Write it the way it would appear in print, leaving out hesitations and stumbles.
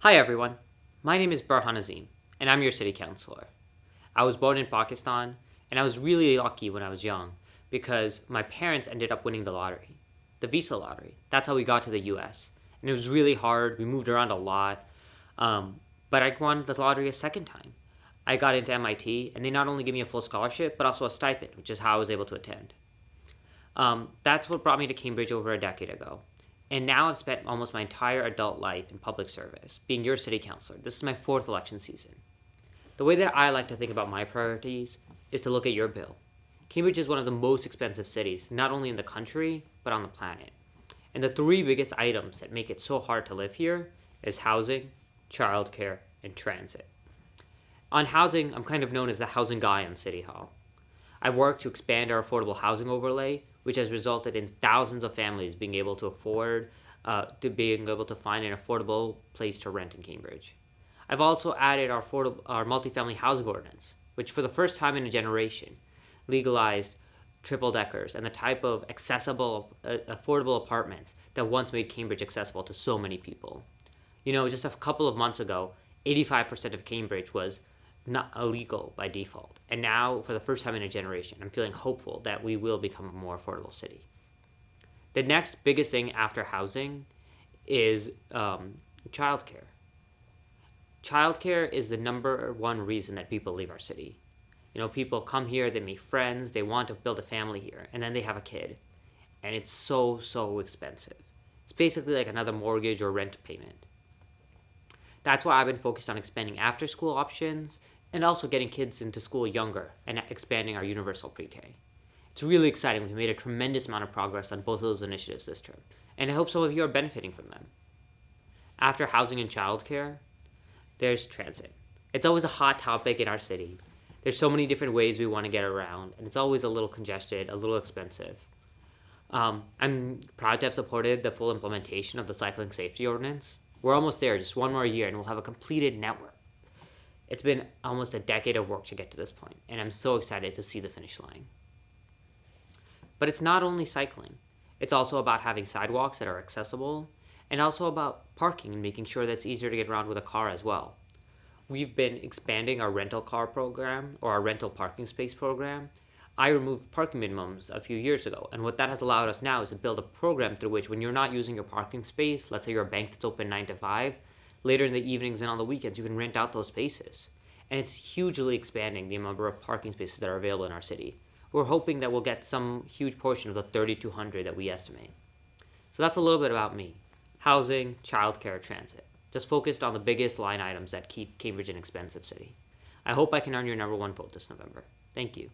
Hi everyone, my name is Burhan Azeem, and I'm your city councilor. I was born in Pakistan, and I was really lucky when I was young because my parents ended up winning the lottery, the visa lottery. That's how we got to the US. And it was really hard, we moved around a lot, but I won the lottery a second time. I got into MIT, and they not only gave me a full scholarship, but also a stipend, which is how I was able to attend. That's what brought me to Cambridge over a decade ago. And now I've spent almost my entire adult life in public service, being your city councilor. This is my fourth election season. The way that I like to think about my priorities is to look at your bill. Cambridge is one of the most expensive cities, not only in the country, but on the planet. And the three biggest items that make it so hard to live here is housing, childcare, and transit. On housing, I'm kind of known as the housing guy on City Hall. I've worked to expand our affordable housing overlay, which has resulted in thousands of families being able to afford, being able to find an affordable place to rent in Cambridge. I've also added our multifamily housing ordinance, which for the first time in a generation legalized triple deckers and the type of accessible, affordable apartments that once made Cambridge accessible to so many people. You know, just a couple of months ago, 85% of Cambridge was not illegal by default. And now, for the first time in a generation, I'm feeling hopeful that we will become a more affordable city. The next biggest thing after housing is childcare. Childcare is the number one reason that people leave our city. You know, people come here, they make friends, they want to build a family here, and then they have a kid. And it's so expensive. It's basically like another mortgage or rent payment. That's why I've been focused on expanding after school options and also getting kids into school younger and expanding our universal pre-K. It's really exciting. We've made a tremendous amount of progress on both of those initiatives this term, and I hope some of you are benefiting from them. After housing and childcare, there's transit. It's always a hot topic in our city. There's so many different ways we want to get around, and it's always a little congested, a little expensive. I'm proud to have supported the full implementation of the cycling safety ordinance. We're almost there, just one more year, and we'll have a completed network. It's been almost a decade of work to get to this point, and I'm so excited to see the finish line. But it's not only cycling. It's also about having sidewalks that are accessible, and also about parking and making sure that it's easier to get around with a car as well. We've been expanding our rental car program, or our rental parking space program. I removed parking minimums a few years ago, and what that has allowed us now is to build a program through which when you're not using your parking space, let's say you're a bank that's open 9 to 5, later in the evenings and on the weekends, you can rent out those spaces. And it's hugely expanding the number of parking spaces that are available in our city. We're hoping that we'll get some huge portion of the 3,200 that we estimate. So that's a little bit about me. Housing, childcare, transit. Just focused on the biggest line items that keep Cambridge an expensive city. I hope I can earn your number one vote this November. Thank you.